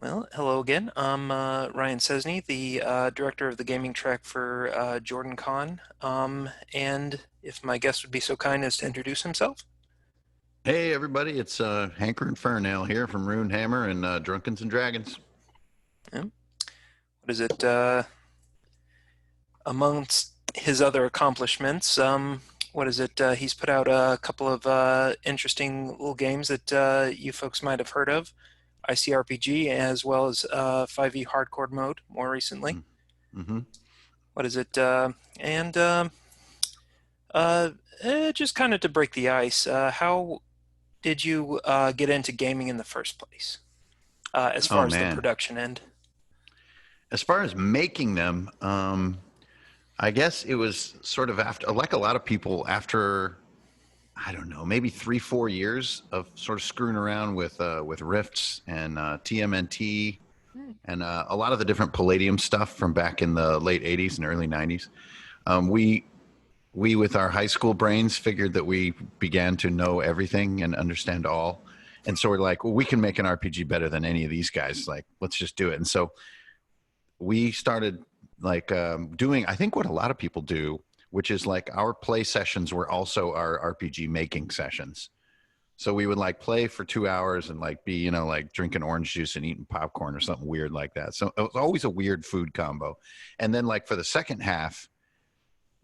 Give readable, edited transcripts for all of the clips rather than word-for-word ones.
Well, hello again. I'm Ryan Sesney, the director of the gaming track for Jordan Con. And if my guest would be so kind as to introduce himself. Hey everybody, it's Hanker and Fernale here from Runehammer and Drunkens and Dragons. Yeah. What is it? Amongst his other accomplishments, what is it? He's put out a couple of interesting little games that you folks might have heard of. ICRPG as well as 5e hardcore mode more recently. Mm-hmm. What is it? And uh, just kind of to break the ice, how did you get into gaming in the first place, as Oh far as the man, production end? as far as making them, I guess it was sort of after, like a lot of people, after I don't know, maybe 3-4 years of sort of screwing around with Rifts and TMNT and a lot of the different Palladium stuff from back in the late '80s and early '90s. We with our high school brains figured that we began to know everything and understand all, and so we're like, well, we can make an RPG better than any of these guys. Like, let's just do it. And so we started like doing, I think, what a lot of people do, which is like our play sessions were also our RPG making sessions. So we would like play for 2 hours and like be, like drinking orange juice and eating popcorn or something weird like that. So it was always a weird food combo. And then like for the second half,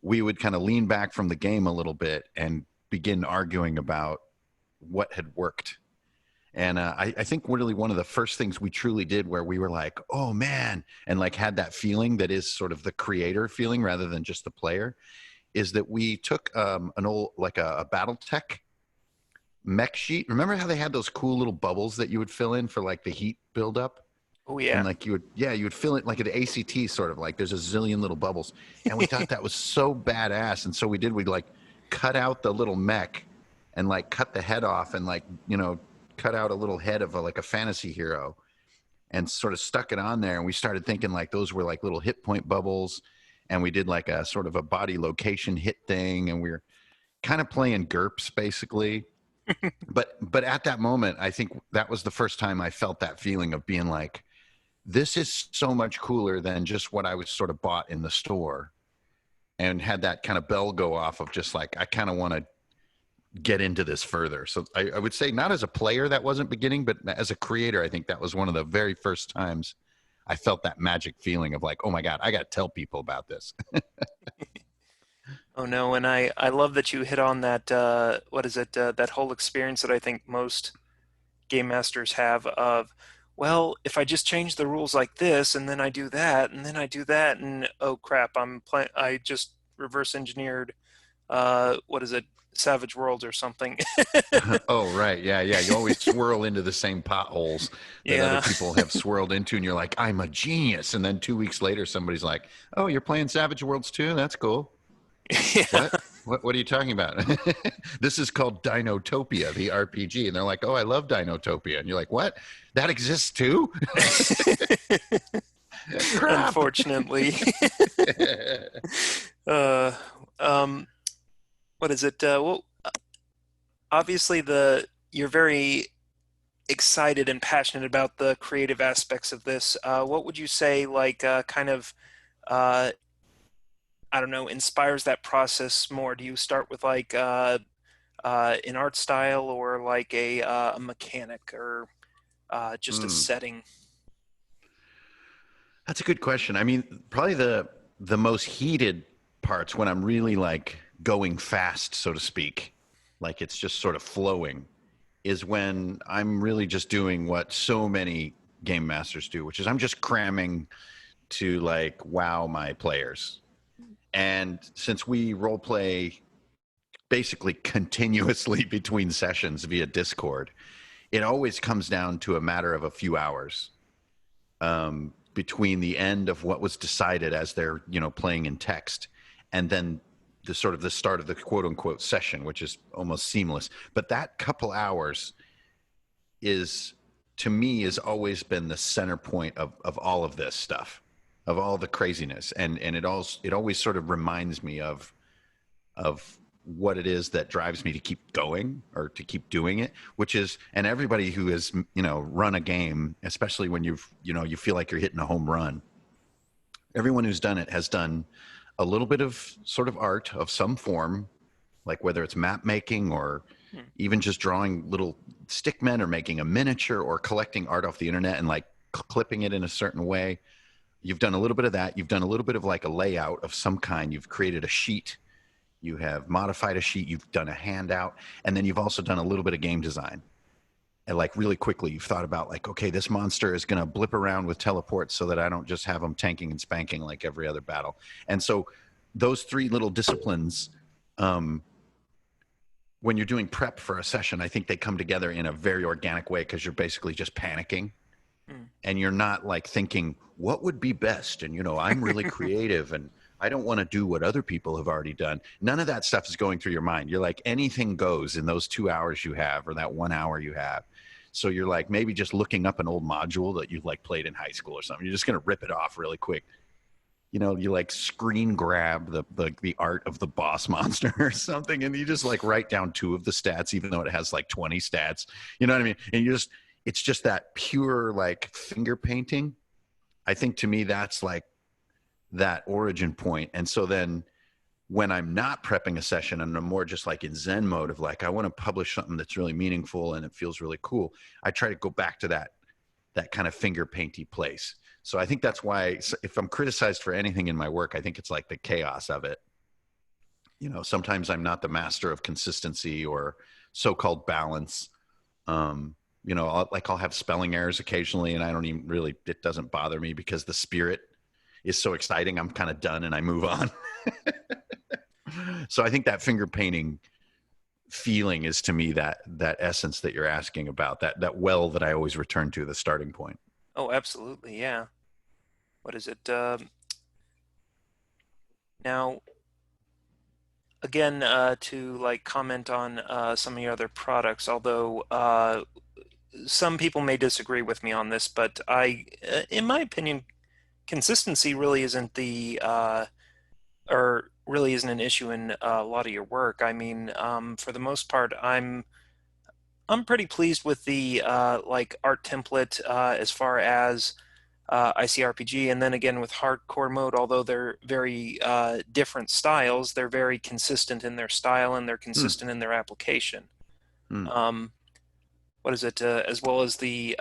we would kind of lean back from the game a little bit and begin arguing about what had worked. And I think really one of the first things we truly did where we were like, oh man, and like had that feeling that is sort of the creator feeling rather than just the player, is that we took an old, like a Battletech mech sheet. Remember how they had those cool little bubbles that you would fill in for like the heat buildup? Oh And yeah. like you would fill it like an ACT sort of like there's a zillion little bubbles. And we thought that was so badass. And so we'd like cut out the little mech and like cut the head off and like, cut out a little head of like a fantasy hero and sort of stuck it on there. And we started thinking like those were like little hit point bubbles. And we did like a sort of a body location hit thing. And we were kind of playing GURPS basically. But at that moment, I think that was the first time I felt that feeling of being like, this is so much cooler than just what I was sort of bought in the store, and had that kind of bell go off of just like, I kind of want to get into this further. So I would say not as a player that wasn't beginning, but as a creator, I think that was one of the very first times I felt that magic feeling of like, oh my God, I got to tell people about this. Oh no, and I love that you hit on that. What is it? That whole experience that I think most game masters have of, well, if I just change the rules like this, and then I do that, and then I do that, and oh crap, I just reverse engineered. What is it? Savage Worlds or something. Oh, right. Yeah. Yeah. You always swirl into the same potholes that other Yeah. people have swirled into. And you're like, I'm a genius. And then 2 weeks later, somebody's like, oh, you're playing Savage Worlds too? That's cool. Yeah. What? What are you talking about? This is called Dinotopia, the RPG. And they're like, oh, I love Dinotopia. And you're like, what? That exists too? Crap. Unfortunately. uh, um, what is it? Well, obviously you're very excited and passionate about the creative aspects of this. What would you say, like, kind of, uh, I don't know, inspires that process more? Do you start with like an art style or like a mechanic or just a Mm, setting? that's a good question. I mean, probably the most heated parts when I'm really like going fast, so to speak, like it's just sort of flowing, is when I'm really just doing what so many game masters do, which is I'm just cramming to like wow my players. And since we role play basically continuously between sessions via Discord, it always comes down to a matter of a few hours between the end of what was decided as they're playing in text, and then the sort of the start of the quote unquote session, which is almost seamless. But that couple hours is, to me, has always been the center point of all of this stuff, of all the craziness, and it always sort of reminds me of what it is that drives me to keep going or to keep doing it, which is, and everybody who has, run a game, especially when you feel like you're hitting a home run, everyone who's done it has done a little bit of sort of art of some form, like whether it's map making or Hmm. even just drawing little stick men or making a miniature or collecting art off the internet and like clipping it in a certain way. You've done a little bit of that. You've done a little bit of like a layout of some kind. You've created a sheet. You have modified a sheet. You've done a handout. And then you've also done a little bit of game design. And like really quickly, you've thought about like, okay, this monster is going to blip around with teleports so that I don't just have them tanking and spanking like every other battle. And so those three little disciplines, um, when you're doing prep for a session, I think they come together in a very organic way because you're basically just panicking Hmm. and you're not like thinking what would be best. And, I'm really creative and I don't want to do what other people have already done. None of that stuff is going through your mind. You're like anything goes in those 2 hours you have or that 1 hour you have. So you're like maybe just looking up an old module that you've like played in high school or something. You're just going to rip it off really quick. You like screen grab the art of the boss monster or something, and you just like write down 2 of the stats, even though it has like 20 stats. You know what I mean? And it's just that pure like finger painting. I think to me that's like that origin point. And so then when I'm not prepping a session and I'm more just like in Zen mode of like, I want to publish something that's really meaningful and it feels really cool, I try to go back to that kind of finger painty place. So I think that's why if I'm criticized for anything in my work, I think it's like the chaos of it. Sometimes I'm not the master of consistency or so-called balance. Um, I'll have spelling errors occasionally and I don't even really, it doesn't bother me because the spirit is so exciting. I'm kind of done and I move on. So I think that finger painting feeling is to me that essence that you're asking about, that well that I always return to, the starting point. Oh, absolutely, yeah. What is it? Now, again, to like comment on some of your other products, although some people may disagree with me on this, but in my opinion, consistency really isn't or really isn't an issue in a lot of your work. I mean, for the most part, I'm pretty pleased with the like art template as far as ICRPG, and then again with hardcore mode, although they're very different styles, they're very consistent in their style and they're Hmm. consistent in their application. Hmm. Um, what is it? As well as the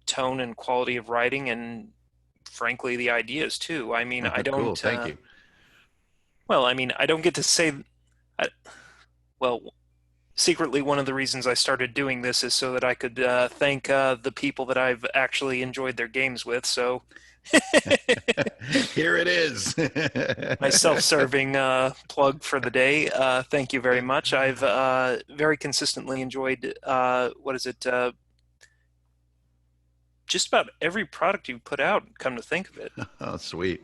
tone and quality of writing, and frankly, the ideas too. I mean, I Cool. don't. Thank you. Well, I mean, I don't get to say. I, well, secretly, one of the reasons I started doing this is so that I could thank the people that I've actually enjoyed their games with. So. Here it is. My self-serving plug for the day. Thank you very much. I've very consistently enjoyed what is it? Just about every product you put out. Come to think of it, Oh, sweet.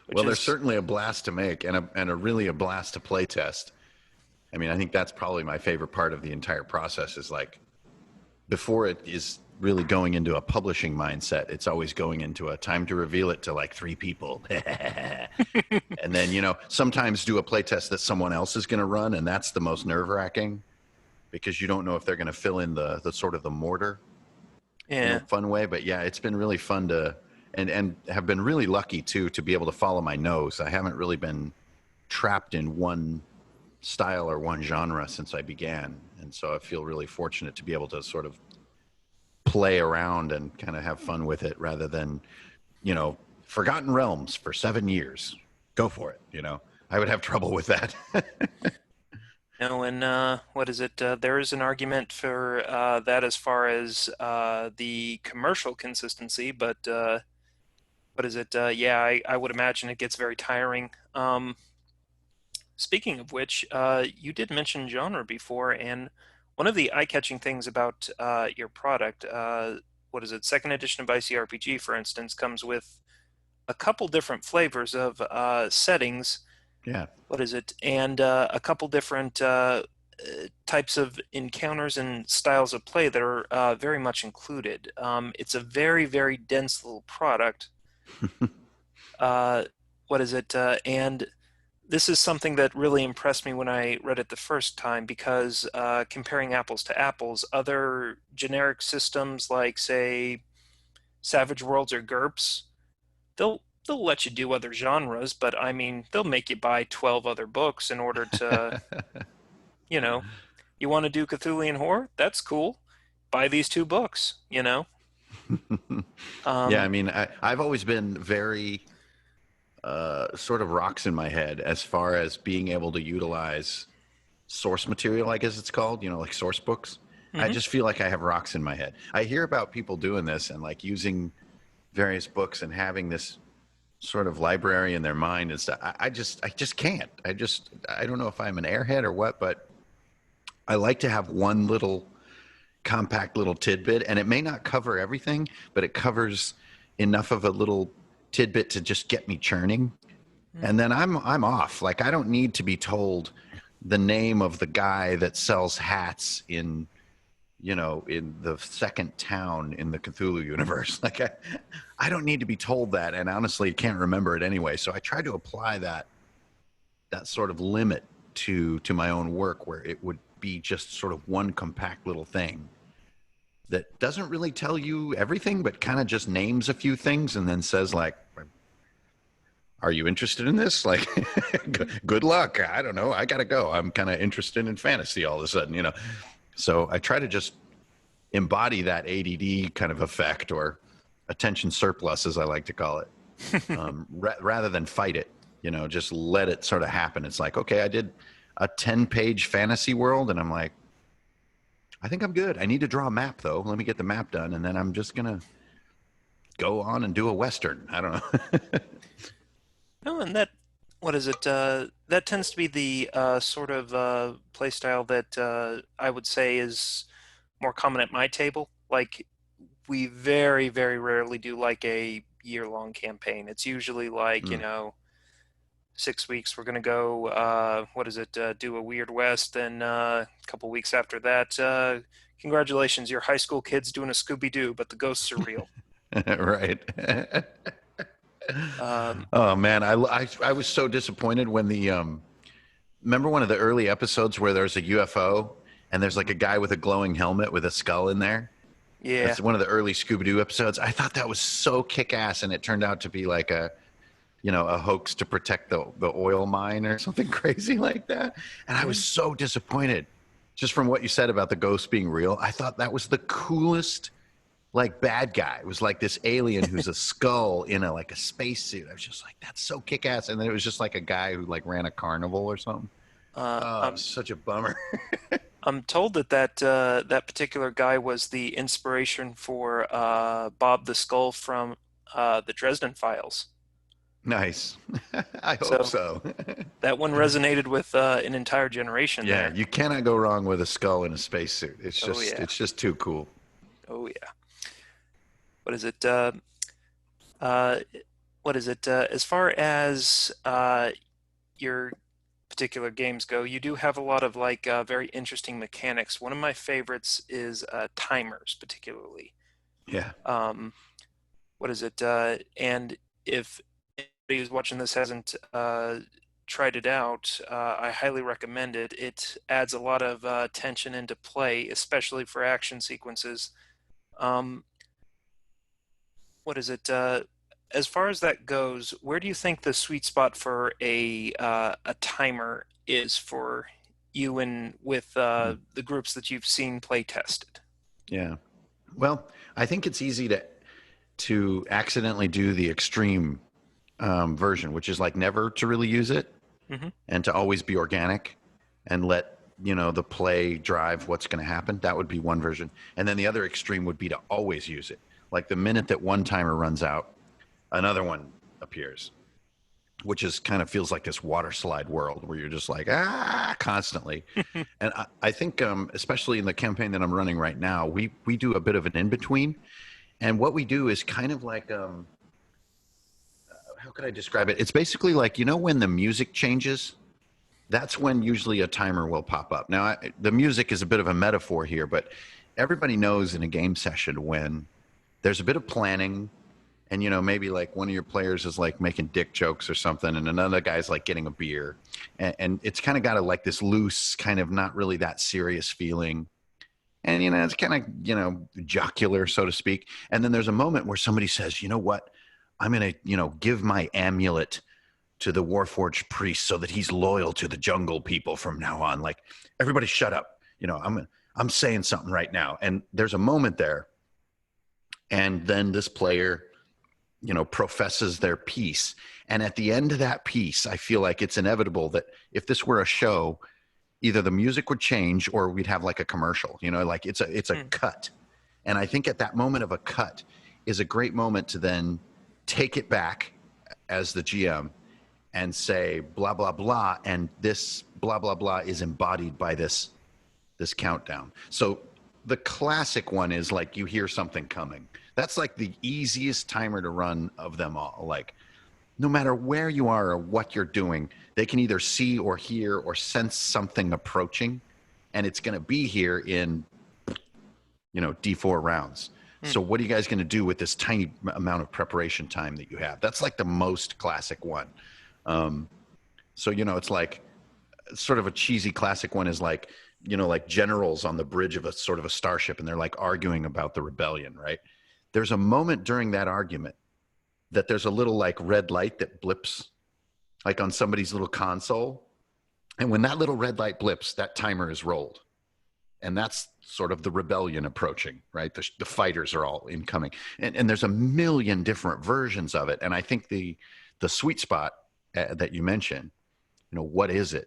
which Well, they're is certainly a blast to make and a really a blast to play test. I mean, I think that's probably my favorite part of the entire process is like before it is really going into a publishing mindset, it's always going into a time to reveal it to like 3 people. And then, sometimes do a playtest that someone else is going to run. And that's the most nerve wracking because you don't know if they're going to fill in the sort of the mortar, yeah. fun way. But yeah, it's been really fun and have been really lucky too, to be able to follow my nose. I haven't really been trapped in one style or one genre since I began. And so I feel really fortunate to be able to sort of play around and kind of have fun with it rather than, Forgotten Realms for 7 years. Go for it. I would have trouble with that. No, and what is it? There is an argument for that as far as the commercial consistency, but what is it? Yeah, I would imagine it gets very tiring. Speaking of which, you did mention genre before, and one of the eye-catching things about your product, what is it? Second edition of ICRPG, for instance, comes with a couple different flavors of settings. Yeah. What is it? And a couple different types of encounters and styles of play that are very much included. It's a very, very dense little product. Uh, what is it? And this is something that really impressed me when I read it the first time because comparing apples to apples, other generic systems like, say, Savage Worlds or GURPS, they'll let you do other genres, but I mean, they'll make you buy 12 other books in order to, you know, you want to do Cthulhian horror? That's cool. Buy these two books, you know? Yeah, I Um, mean, I've always been very sort of rocks in my head as far as being able to utilize source material, I guess it's called, like source books. I mhm. just feel like I have rocks in my head. I hear about people doing this and like using various books and having this sort of library in their mind and stuff. I just can't. I don't know if I'm an airhead or what, but I like to have one little compact little tidbit, and it may not cover everything, but it covers enough of a little tidbit to just get me churning. And then I'm off. Like I don't need to be told the name of the guy that sells hats in the second town in the Cthulhu universe. Like I don't need to be told that, and honestly can't remember it anyway. So I try to apply that sort of limit to my own work, where it would be just sort of one compact little thing that doesn't really tell you everything, but kind of just names a few things and then says like, "Are you interested in this? Like, good luck. I don't know. I gotta go. I'm kind of interested in fantasy all of a sudden. So I try to just embody that ADD kind of effect, or attention surplus, as I like to call it, rather than fight it. Just let it sort of happen. It's like, okay, I did a 10-page fantasy world, and I'm like, I think I'm good. I need to draw a map, though. Let me get the map done, and then I'm just going to go on and do a Western. I don't know. No, and what is it? That tends to be the sort of play style that I would say is more common at my table. Like, we very, very rarely do like a year-long campaign. It's usually like, Mm. 6 weeks. We're going to go, what is it? Do a Weird West. Then a couple weeks after that, congratulations, your high school kid's doing a Scooby-Doo, but the ghosts are real. Right. Um, Oh man, I was so disappointed when remember one of the early episodes where there's a UFO and there's like a guy with a glowing helmet with a skull in there. yeah. That's one of the early Scooby Doo episodes. I thought that was so kick ass, and it turned out to be like a hoax to protect the oil mine or something crazy like that. And I was Mhm. so disappointed, just from what you said about the ghost being real. I thought that was the coolest like bad guy. It was like this alien who's a skull in a spacesuit. I was just like, that's so kick ass. And then it was just like a guy who like ran a carnival or something. Uh, Oh, it was I'm such a bummer. I'm told that particular guy was the inspiration for Bob the Skull from the Dresden Files. Nice. I hope So so. that one resonated with an entire generation Yeah, there. you cannot go wrong with a skull in a spacesuit. It's Oh just yeah, it's just too cool. oh yeah. What is it? Uh, what is it? As far as your particular games go, you do have a lot of like very interesting mechanics. One of my favorites is timers, particularly. Yeah. Um, what is it? And if anybody who's watching this hasn't tried it out, I highly recommend it. It adds a lot of tension into play, especially for action sequences. Um, what is it? As far as that goes, where do you think the sweet spot for a timer is for you and with Hmm. the groups that you've seen play tested? Yeah. Well, I think it's easy to accidentally do the extreme version, which is like never to really use it Hmm. and to always be organic and let the play drive what's going to happen. That would be one version, and then the other extreme would be to always use it. Like the minute that one timer runs out, another one appears, which is kind of feels like this water slide world where you're just like constantly. And I think especially in the campaign that I'm running right now, we do a bit of an in between, and what we do is kind of like how could I describe it? It's basically like when the music changes, that's when usually a timer will pop up. Now, the music is a bit of a metaphor here, but everybody knows in a game session when there's a bit of planning and maybe like one of your players is like making dick jokes or something, and another guy's like getting a beer, and it's kind of got a like this loose kind of not really that serious feeling, and it's kind of jocular, so to speak. And then there's a moment where somebody says, you know what, I'm gonna give my amulet to the Warforged priest so that he's loyal to the jungle people from now on. Like, everybody shut up. I'm saying something right now. And there's a moment there. And then this player, professes their piece. And at the end of that piece, I feel like it's inevitable that if this were a show, either the music would change or we'd have like a commercial, like it's a Hmm. cut. And I think at that moment of a cut is a great moment to then take it back as the GM and say blah blah blah, and this blah blah blah is embodied by this countdown. So the classic one is like you hear something coming. That's like the easiest timer to run of them all. Like, no matter where you are or what you're doing, they can either see or hear or sense something approaching, and it's going to be here in D4 rounds. Hmm. So what are you guys going to do with this tiny amount of preparation time that you have? That's like the most classic one. Um, so it's like sort of a cheesy classic one is like like generals on the bridge of a sort of a starship, and they're like arguing about the rebellion, right? There's a moment during that argument that there's a little like red light that blips like on somebody's little console, and when that little red light blips, that timer is rolled, and that's sort of the rebellion approaching, right? The fighters are all incoming, and there's a million different versions of it. And I think the sweet spot that you mentioned, what is it?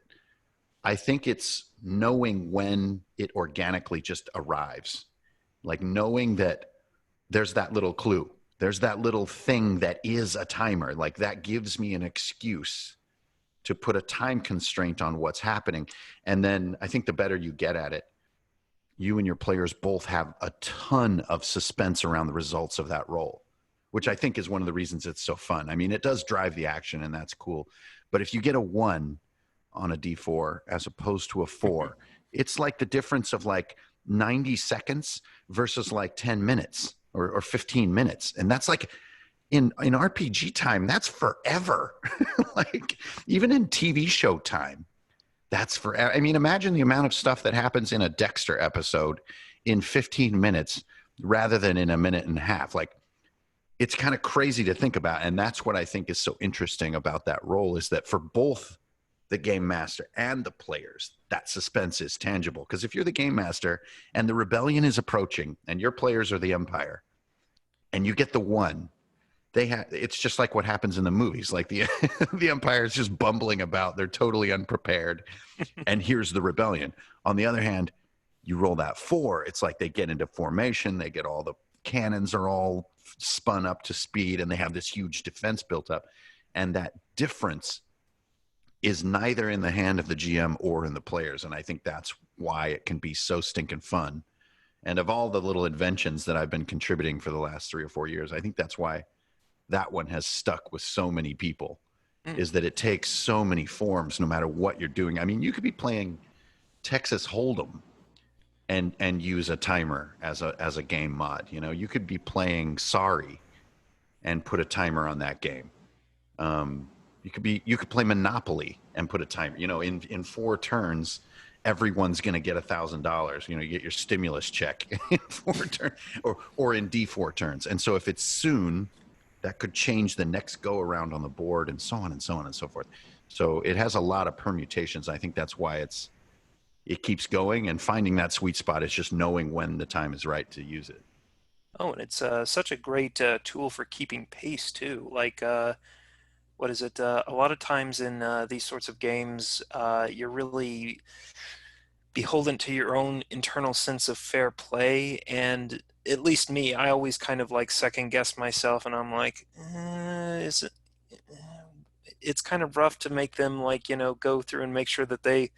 I think it's knowing when it organically just arrives, like knowing that there's that little clue, there's that little thing that is a timer, like that gives me an excuse to put a time constraint on what's happening. And then I think the better you get at it, you and your players both have a ton of suspense around the results of that roll, which I think is one of the reasons it's so fun. I mean, it does drive the action, and that's cool. But if you get a 1 on a D4 as opposed to a 4, it's like the difference of like 90 seconds versus like 10 minutes or 15 minutes. And that's like in RPG time, that's forever. Like, even in TV show time, that's forever. I mean, imagine the amount of stuff that happens in a Dexter episode in 15 minutes rather than in a minute and a half. Like, it's kind of crazy to think about. And that's what I think is so interesting about that role, is that for both the game master and the players, that suspense is tangible. Because if you're the game master and the rebellion is approaching and your players are the empire and you get the 1, it's just like what happens in the movies. Like the the empire is just bumbling about, they're totally unprepared, and here's the rebellion. On the other hand, you roll that 4, it's like they get into formation, they get all the cannons are all spun up to speed, and they have this huge defense built up. And that difference is neither in the hand of the GM or in the players. And I think that's why it can be so stinking fun. And of all the little inventions that I've been contributing for the last 3 or 4 years, I think that's why that one has stuck with so many people, Hmm. is that it takes so many forms no matter what you're doing. I mean, you could be playing Texas Hold'em and use a timer as a game mod. You could be playing Sorry and put a timer on that game. You could play Monopoly and put a timer. In 4 turns, everyone's going to get $1,000. You get your stimulus check in 4 turns, or in D4 turns. And so if it's soon, that could change the next go around on the board, and so on and so on and so forth. So it has a lot of permutations. I think that's why it keeps going, and finding that sweet spot is just knowing when the time is right to use it. Oh, and it's such a great tool for keeping pace too. Like, what is it? A lot of times in these sorts of games, you're really beholden to your own internal sense of fair play. And at least me, I always kind of like second guess myself, and I'm like, is it? It's kind of rough to make them like go through and make sure that they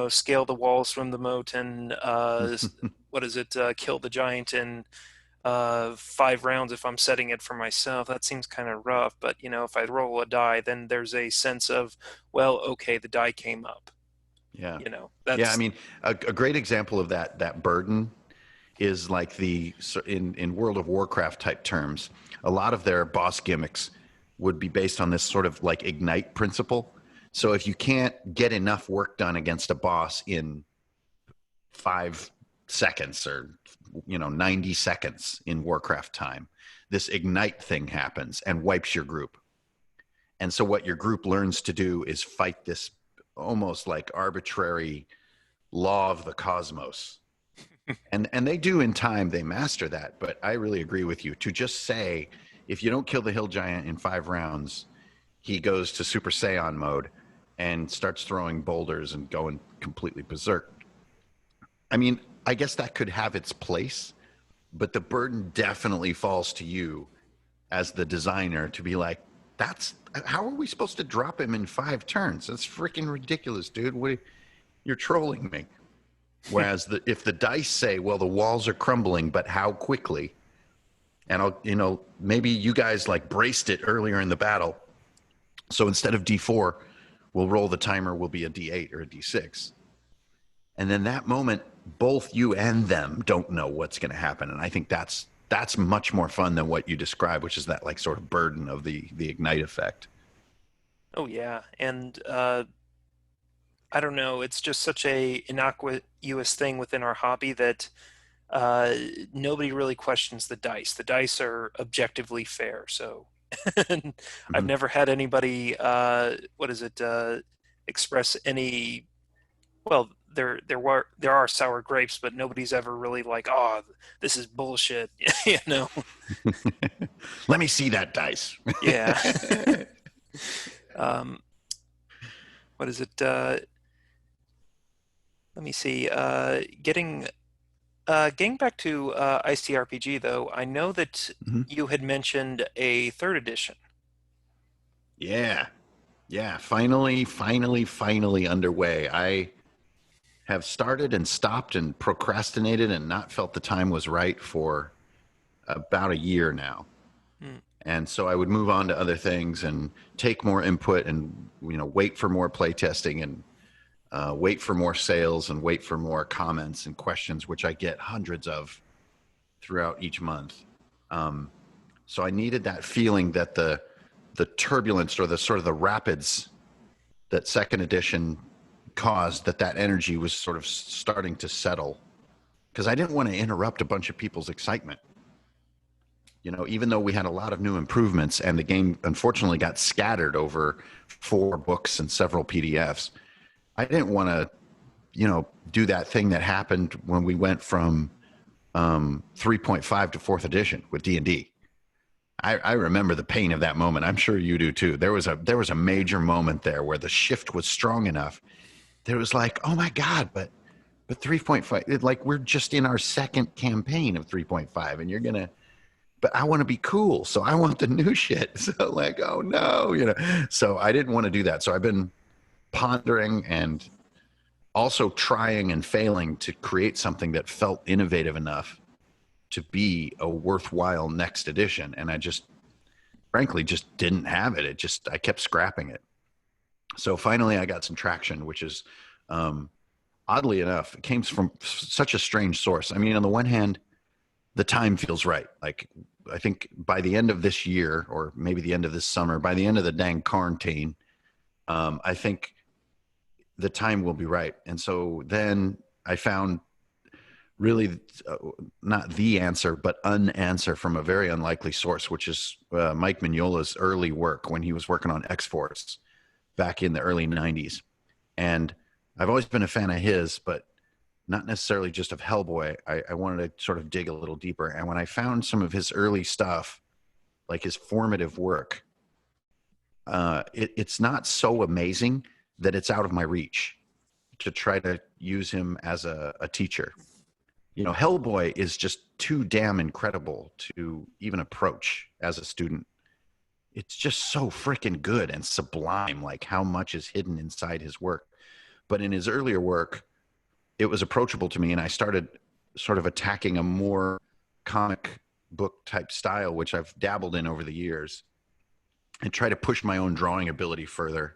scale the wall, swim the moat, and what is it, kill the giant in 5 rounds if I'm setting it for myself. That seems kind of rough, but if I roll a die, then there's a sense of, well, okay, the die came up. Yeah. Yeah, I That's mean, a great example of that burden is like in World of Warcraft type terms, a lot of their boss gimmicks would be based on this sort of like ignite principle. So if you can't get enough work done against a boss in 5 seconds or 90 seconds in Warcraft time, this ignite thing happens and wipes your group. And so what your group learns to do is fight this almost like arbitrary law of the cosmos. And they do in time, they master that. But I really agree with you. To just say, if you don't kill the hill giant in 5 rounds, he goes to Super Saiyan mode and starts throwing boulders and going completely berserk. I mean, I guess that could have its place, but the burden definitely falls to you as the designer to be like, that's how are we supposed to drop him in 5 turns? That's freaking ridiculous, dude. You're trolling me. Whereas if the dice say, well, the walls are crumbling, but how quickly? And maybe you guys like braced it earlier in the battle. So instead of D4, we'll roll the timer will be a D8 or a D6. And then that moment, both you and them don't know what's going to happen. And I think that's much more fun than what you describe, which is that like sort of burden of the ignite effect. Oh yeah, and I don't know, it's just such a innocuous thing within our hobby that nobody really questions the dice. The dice are objectively fair, so I've Mm-hmm. never had anybody express any. Well, there are sour grapes, but nobody's ever really like, oh, this is bullshit, you know? Let me see that dice. Yeah. um, what is it? Let me see. Getting back to ICRPG though, I know that Mm-hmm. you had mentioned a third edition. Yeah. Yeah. Finally underway. I have started and stopped and procrastinated and not felt the time was right for about a year now. Hmm. And so I would move on to other things and take more input and wait for more play testing and wait for more sales and wait for more comments and questions, which I get hundreds of throughout each month. So I needed that feeling that the turbulence or the sort of the rapids that second edition caused, that energy was sort of starting to settle, because I didn't want to interrupt a bunch of people's excitement. Even though we had a lot of new improvements and the game unfortunately got scattered over 4 books and several PDFs, I didn't want to, do that thing that happened when we went from 3.5 to 4th edition with D&D. I remember the pain of that moment. I'm sure you do too. There was a major moment there where the shift was strong enough that it was like, oh my God, but 3.5, like we're just in our second campaign of 3.5 and you're going to, but I want to be cool. So I want the new shit. So like, oh no, so I didn't want to do that. So I've been pondering and also trying and failing to create something that felt innovative enough to be a worthwhile next edition. And I just, frankly, just didn't have it. I kept scrapping it. So finally I got some traction, which is, oddly enough, it came from such a strange source. I mean, on the one hand, the time feels right. Like, I think by the end of this year, or maybe the end of this summer, by the end of the dang quarantine, I think the time will be right. And so then I found really not the answer, but an answer from a very unlikely source, which is Mike Mignola's early work when he was working on X-Force back in the early 90s. And I've always been a fan of his, but not necessarily just of Hellboy. I wanted to sort of dig a little deeper. And when I found some of his early stuff, like his formative work, it's not so amazing that it's out of my reach to try to use him as a teacher. Hellboy is just too damn incredible to even approach as a student. It's just so freaking good and sublime, like how much is hidden inside his work. But in his earlier work, it was approachable to me, and I started sort of attacking a more comic book type style, which I've dabbled in over the years, and try to push my own drawing ability further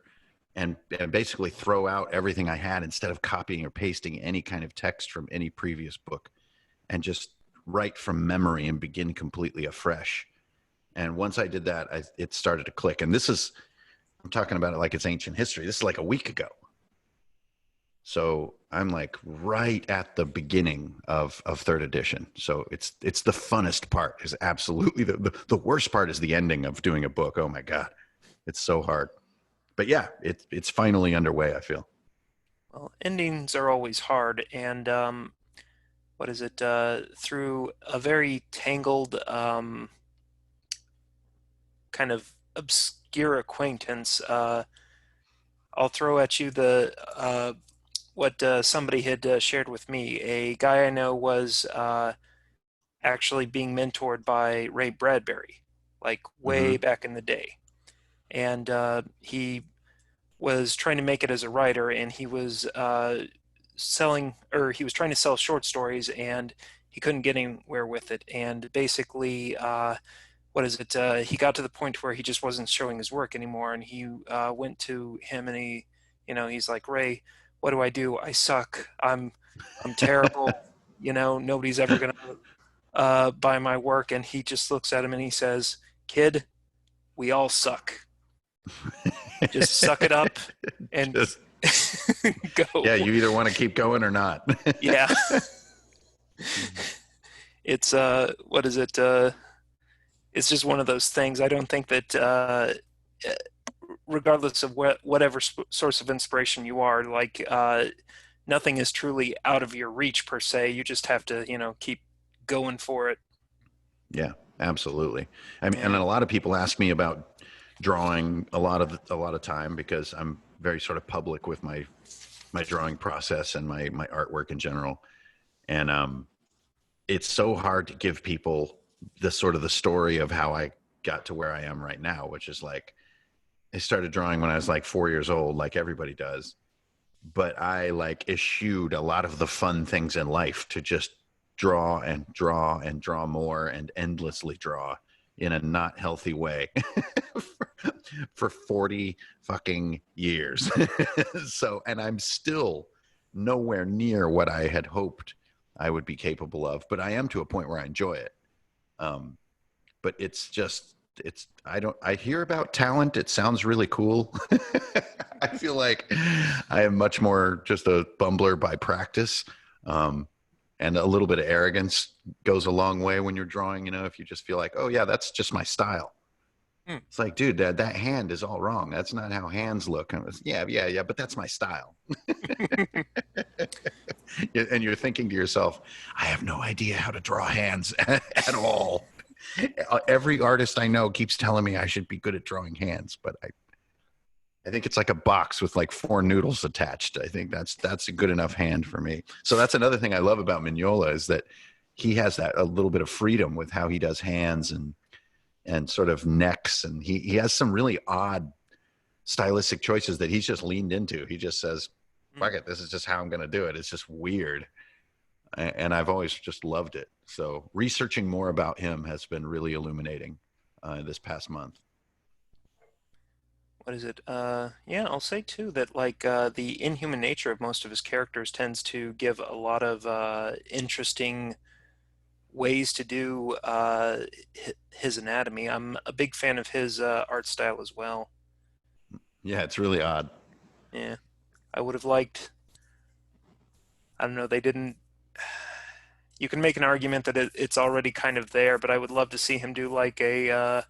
and basically throw out everything I had instead of copying or pasting any kind of text from any previous book. and just write from memory and begin completely afresh. And once I did that, it started to click. And I'm talking about it like it's ancient history. This is like a week ago. So I'm like right at the beginning of third edition. So it's the funnest part. Is absolutely the worst part is the ending of doing a book. Oh my God, it's so hard. But yeah, it's finally underway, I feel. Well, endings are always hard, and what is it? Through a very tangled, kind of obscure acquaintance, I'll throw at you the what somebody had shared with me. A guy I know was actually being mentored by Ray Bradbury, like way Mm-hmm. back in the day, and he was trying to make it as a writer, and he was selling, or he was trying to sell short stories, and he couldn't get anywhere with it. And basically, what is it? He got to the point where he just wasn't showing his work anymore, and he went to him, and he's like, Ray, what do I do? I suck. I'm terrible. Nobody's ever gonna buy my work. And he just looks at him and he says, Kid, we all suck. Just suck it up and Just yeah, go. you either want to keep going or not. Yeah. It's what is it? It's just one of those things. I don't think that regardless of whatever source of inspiration you are, like nothing is truly out of your reach per se. You just have to, keep going for it. Yeah, absolutely. I mean, and Yeah. a lot of people ask me about drawing a lot of time because I'm very sort of public with my drawing process and my artwork in general. And it's so hard to give people the sort of the story of how I got to where I am right now, which is like I started drawing when I was like 4 years old, like everybody does. But I like eschewed a lot of the fun things in life to just draw and draw and draw more and endlessly draw in a not healthy way for 40 fucking years. So, and I'm still nowhere near what I had hoped I would be capable of, but I am to a point where I enjoy it. Um, but it's just, I hear about talent. It sounds really cool. I feel like I am much more just a bumbler by practice. Um, and a little bit of arrogance goes a long way when you're drawing, if you just feel like, oh yeah, that's just my style. Hmm. It's like, dude, that hand is all wrong. That's not how hands look. And yeah, yeah, yeah, but that's my style. And you're thinking to yourself, I have no idea how to draw hands at all. Every artist I know keeps telling me I should be good at drawing hands, but I think it's like a box with like four noodles attached. I think that's a good enough hand for me. So that's another thing I love about Mignola is that he has that a little bit of freedom with how he does hands and sort of necks, and he has some really odd stylistic choices that he's just leaned into. He just says, Hmm. "Fuck it, this is just how I'm going to do it." It's just weird, and I've always just loved it. So researching more about him has been really illuminating this past month. What is it? Yeah, I'll say too that like the inhuman nature of most of his characters tends to give a lot of interesting ways to do his anatomy. I'm a big fan of his art style as well. Yeah, it's really odd. Yeah, I would have liked. I don't know. They didn't. You can make an argument that it's already kind of there, but I would love to see him do like a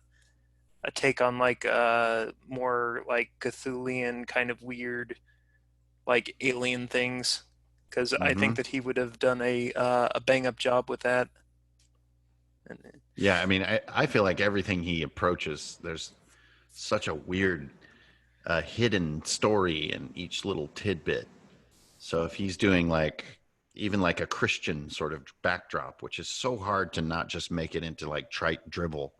take on like more like Cthulian kind of weird like alien things, because I Mm-hmm. think that he would have done a bang up job with that. And, Yeah, I mean, I feel like everything he approaches, there's such a weird hidden story in each little tidbit. So if he's doing like even like a Christian sort of backdrop, which is so hard to not just make it into like trite dribble,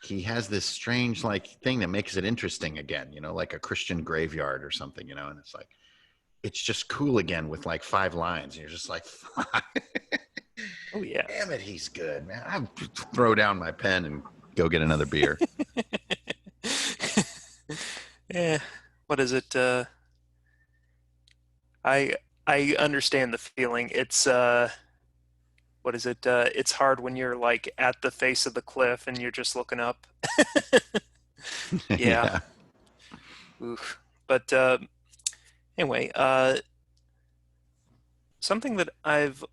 he has this strange like thing that makes it interesting again, like a Christian graveyard or something, and it's like it's just cool again with like five lines. And you're just like, oh yeah. damn it, he's good, man. I throw down my pen and go get another beer. Yeah. What is it? I I understand the feeling. It's what is it? It's hard when you're like at the face of the cliff and you're just looking up. Yeah. Yeah. Oof. But anyway, something that I've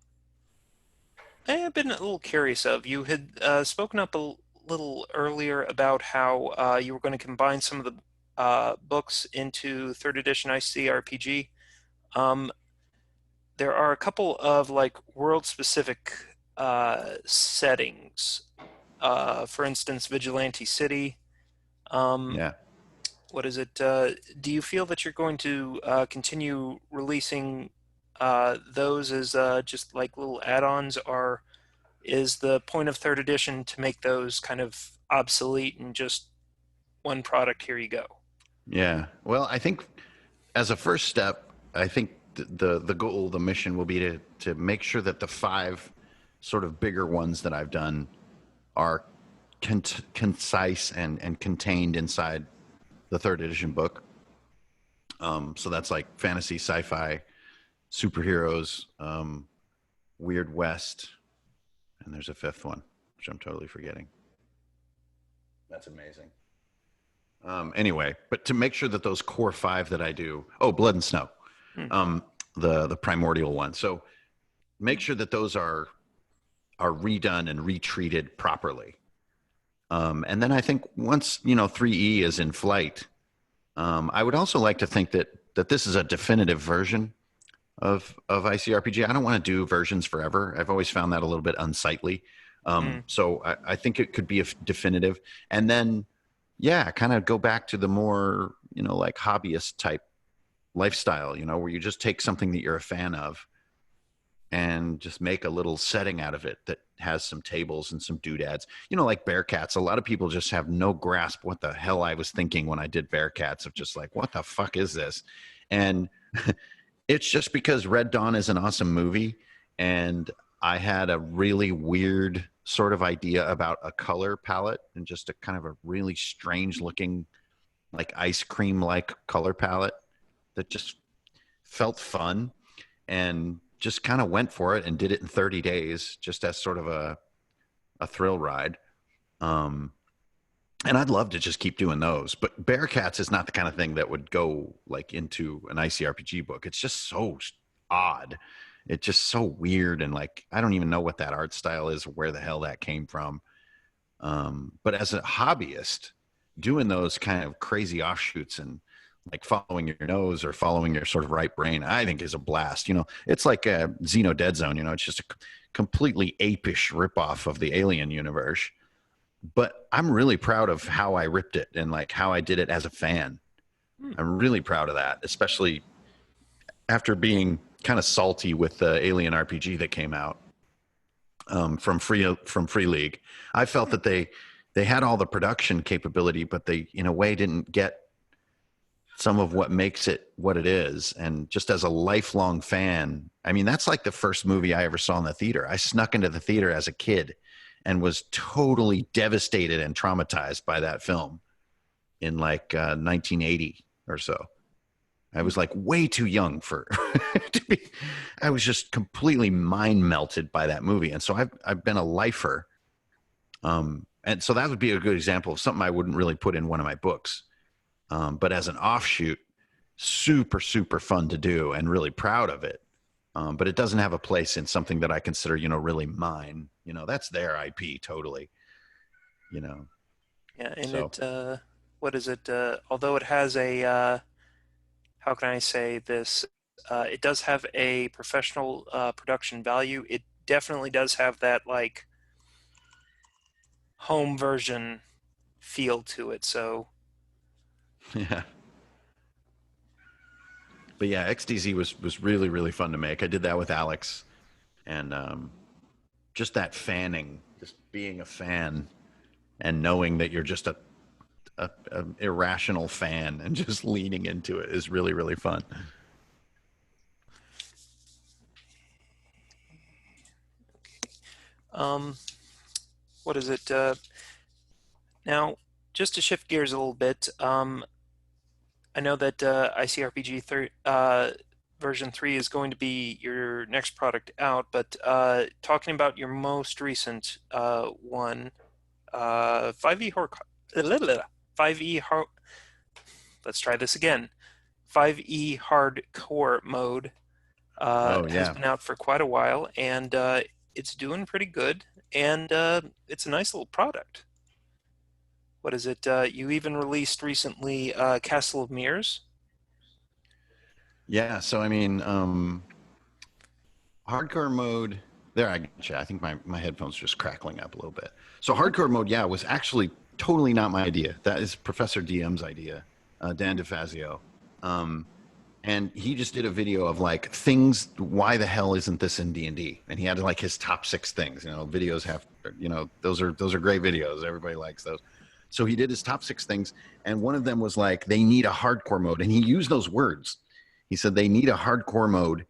been a little curious of. You had spoken up a little earlier about how you were going to combine some of the books into third edition ICRPG. Um, there are a couple of like world-specific settings. For instance, Vigilante City. Um, Yeah. what is it? Do you feel that you're going to continue releasing those as just like little add-ons, or is the point of third edition to make those kind of obsolete and just one product, here you go? Yeah. Well, I think as a first step, I think the goal, the mission will be to make sure that the five sort of bigger ones that I've done are concise and contained inside the third edition book. So that's like fantasy, sci-fi, superheroes, Weird West, and there's a fifth one, which I'm totally forgetting. That's amazing. Anyway, but to make sure that those core five that I do, oh, Blood and Snow, Hmm. the primordial one. So make sure that those are redone and retreated properly. And then I think once 3E is in flight, I would also like to think that this is a definitive version of ICRPG. I don't want to do versions forever. I've always found that a little bit unsightly. Hmm. So I think it could be a definitive, and then yeah, kind of go back to the more like hobbyist type lifestyle. Where you just take something that you're a fan of and just make a little setting out of it that has some tables and some doodads. Like Bearcats. A lot of people just have no grasp what the hell I was thinking when I did Bearcats, of just like, what the fuck is this? And it's just because Red Dawn is an awesome movie, and I had a really weird sort of idea about a color palette, and just a kind of a really strange looking, like ice cream like color palette that just felt fun, and just kind of went for it and did it in 30 days just as sort of a thrill ride. Um, and I'd love to just keep doing those, but Bearcats is not the kind of thing that would go like into an ICRPG book. It's just so odd. It's just so weird, and like I don't even know what that art style is, where the hell that came from. But as a hobbyist, doing those kind of crazy offshoots and like following your nose or following your sort of right brain, I think is a blast. It's like a Xeno Dead Zone. It's just a completely apish ripoff of the Alien universe, but I'm really proud of how I ripped it and like how I did it as a fan. Hmm. I'm really proud of that, especially after being kind of salty with the Alien RPG that came out from Free League. I felt Hmm. that they had all the production capability, but they in a way didn't get some of what makes it what it is. And just as a lifelong fan, I mean, that's like the first movie I ever saw in the theater. I snuck into the theater as a kid and was totally devastated and traumatized by that film in like 1980 or so. I Hmm. was like way too young for to be. I was just completely mind melted by that movie, and so I've been a lifer. And so that would be a good example of something I wouldn't really put in one of my books, but as an offshoot, super super fun to do and really proud of it. But it doesn't have a place in something that I consider really mine. That's their IP totally. You know, Yeah, and so what is it? Although it has a, how can I say this? It does have a professional production value. It definitely does have that like home version feel to it. So, yeah. But yeah, XDZ was really really fun to make. I did that with Alex, and just that fanning, just being a fan and knowing that you're just a irrational fan and just leaning into it is really really fun. um, what is it? Now, just to shift gears a little bit, I know that ICRPG version 3 is going to be your next product out, but talking about your most recent one, 5e hard 5e hard let's try this again. 5e hardcore mode Oh has yeah. been out for quite a while, and it's doing pretty good, and it's a nice little product. What is it? You even released recently Castle of Mirrors. Yeah. So I mean, hardcore mode. There, I gotcha. I think my headphones just crackling up a little bit. So hardcore mode, yeah, was actually totally not my idea. That is Professor DM's idea, Dan DeFazio. Um, and he just did a video of like things. Why the hell isn't this in D&D? And he had like his top 6 things. You know, videos have, those are great videos. Everybody likes those. So he did his top 6 things, and one of them was like they need a hardcore mode, and he used those words. He said they need a hardcore mode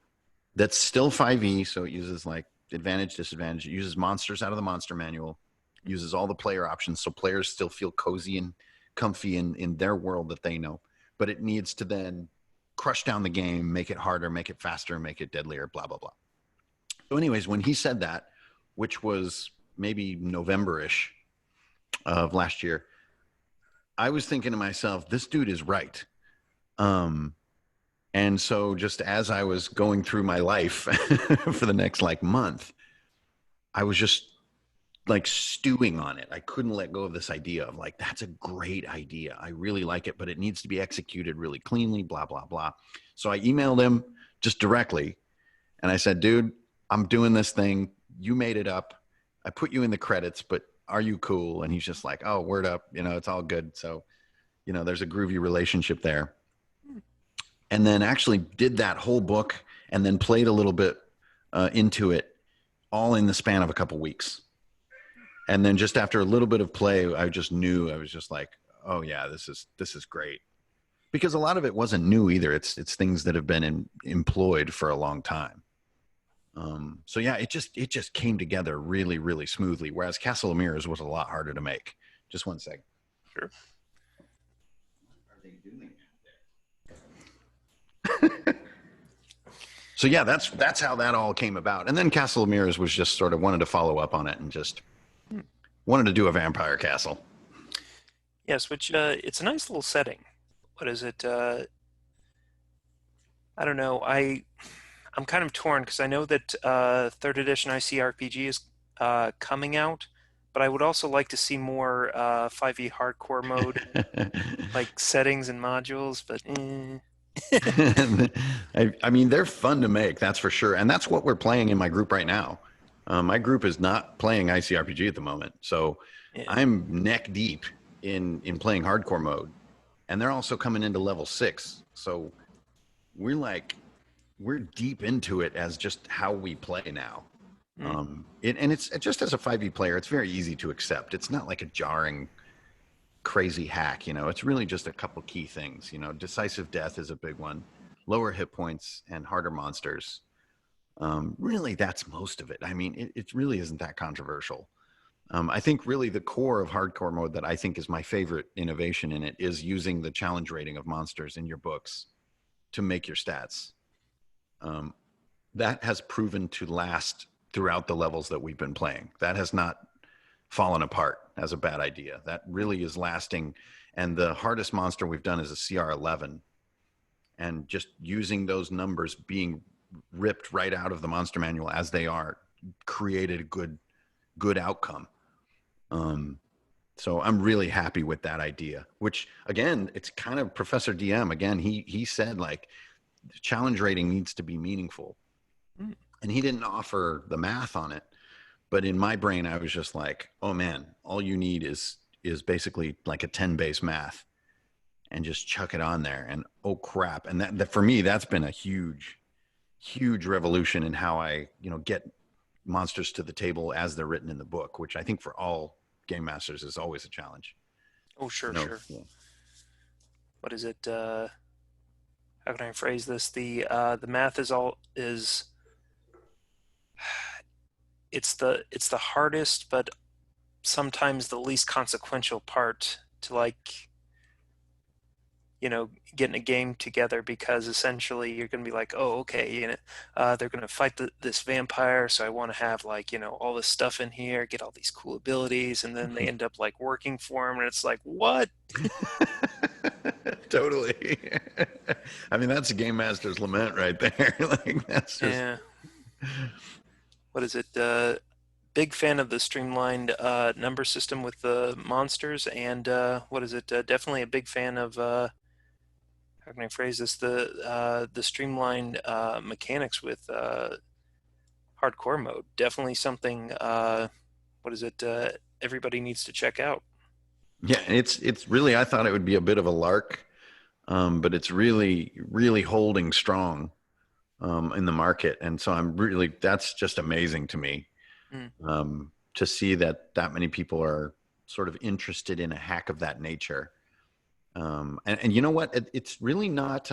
that's still 5e, so it uses like advantage, disadvantage. It uses monsters out of the monster manual, uses all the player options, so players still feel cozy and comfy in their world that they know. But it needs to then crush down the game, make it harder, make it faster, make it deadlier, blah blah blah. So, anyways, when he said that, which was maybe November-ish of last year, I was thinking to myself, this dude is right. Um, and so just as I was going through my life for the next like month, I was just like stewing on it. I couldn't let go of this idea of like, that's a great idea. I really like it, but it needs to be executed really cleanly, blah, blah, blah. So I emailed him just directly and I said, dude, I'm doing this thing. You made it up. I put you in the credits, but are you cool? And he's just like, oh, word up. It's all good. So, there's a groovy relationship there. And then actually did that whole book and then played a little bit into it all in the span of a couple weeks. And then just after a little bit of play, I just knew. I was just like, oh yeah, this is great. Because a lot of it wasn't new either. It's things that have been employed for a long time. So yeah, it just came together really, really smoothly. Whereas Castle of Mirrors was a lot harder to make. Just one second. Sure. Are they doing So yeah, that's how that all came about. And then Castle of Mirrors was just sort of wanted to follow up on it and just wanted to do a vampire castle. Yes, which it's a nice little setting. What is it? I don't know. I'm kind of torn because I know that third edition ICRPG is coming out, but I would also like to see more 5e hardcore mode, like settings and modules. But I mean, they're fun to make, that's for sure, and that's what we're playing in my group right now. My group is not playing ICRPG at the moment, so yeah. I'm neck deep in playing hardcore mode, and they're also coming into level 6. So we're deep into it as just how we play now. Mm. And it's just as a 5e player, it's very easy to accept. It's not like a jarring, crazy hack. It's really just a couple key things. Decisive death is a big one, lower hit points, and harder monsters. Really, that's most of it. I mean, it really isn't that controversial. I think really the core of hardcore mode that I think is my favorite innovation in it is using the challenge rating of monsters in your books to make your stats. Um, that has proven to last throughout the levels that we've been playing. That has not fallen apart as a bad idea. That really is lasting. And the hardest monster we've done is a CR11. And just using those numbers being ripped right out of the monster manual as they are created a good outcome. So I'm really happy with that idea, which again, it's kind of Professor DM. Again, he said like challenge rating needs to be meaningful. Mm. And he didn't offer the math on it. But in my brain, I was just like, oh man, all you need is basically like a 10 base math and just chuck it on there. And oh crap. And that for me, that's been a huge, huge revolution in how I, get monsters to the table as they're written in the book, which I think for all game masters is always a challenge. Oh, sure, No, sure. yeah. What is it? How can I phrase this? The math is it's the hardest, but sometimes the least consequential part to like getting a game together because essentially you're going to be like, oh, okay, they're going to fight this vampire, so I want to have like, all this stuff in here, get all these cool abilities, and then they end up like working for him, and it's like, what? Totally. I mean, that's a game master's lament right there. Like that's just Yeah. What is it? Big fan of the streamlined number system with the monsters, and what is it? Definitely a big fan of how can I phrase this? The streamlined mechanics with hardcore mode. Definitely something. What is it? Everybody needs to check out. yeah. It's really I thought it would be a bit of a lark, but it's really holding strong in the market, and so I'm really that's just amazing to me Mm. to see that that many people are sort of interested in a hack of that nature. And you know what? It's really not